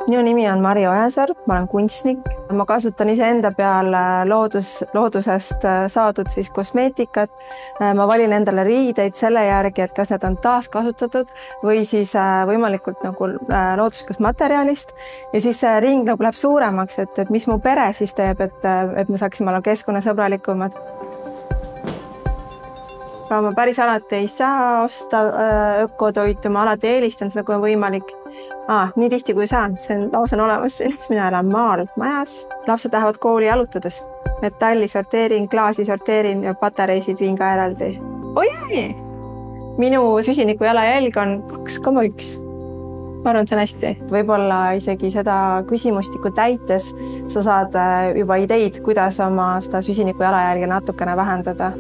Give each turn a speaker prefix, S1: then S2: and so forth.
S1: Minu nimi on Mari Ojasaar, ma olen kunstnik. Ma kasutan iseenda peal loodusest saadud kosmeetikat. Ma valin endale riideid selle järgi, et kas need on taaskasutatud või siis võimalikult looduslikust materjalist. Ja siis see ring läheb suuremaks, et mis mu pere siis teeb, et me saaksime olla keskkonnasõbralikumad. Ma päris alati ei saa osta ökotoitu, ma alati eelistan seda, kui on võimalik. Nii tihti kui saan, see on lausa olemas siin. Mina elan maal majas. Lapsed lähevad kooli jalutades. Metalli sorteerin, klaasi sorteerin ja patareisid viin ka eraldi. Oi! Minu süsiniku jalajälg on 2,1. Ma arvan, et see on hästi. Võib-olla isegi seda küsimustikku täites sa saad juba ideid, kuidas oma süsiniku jalajälge natukene vähendada.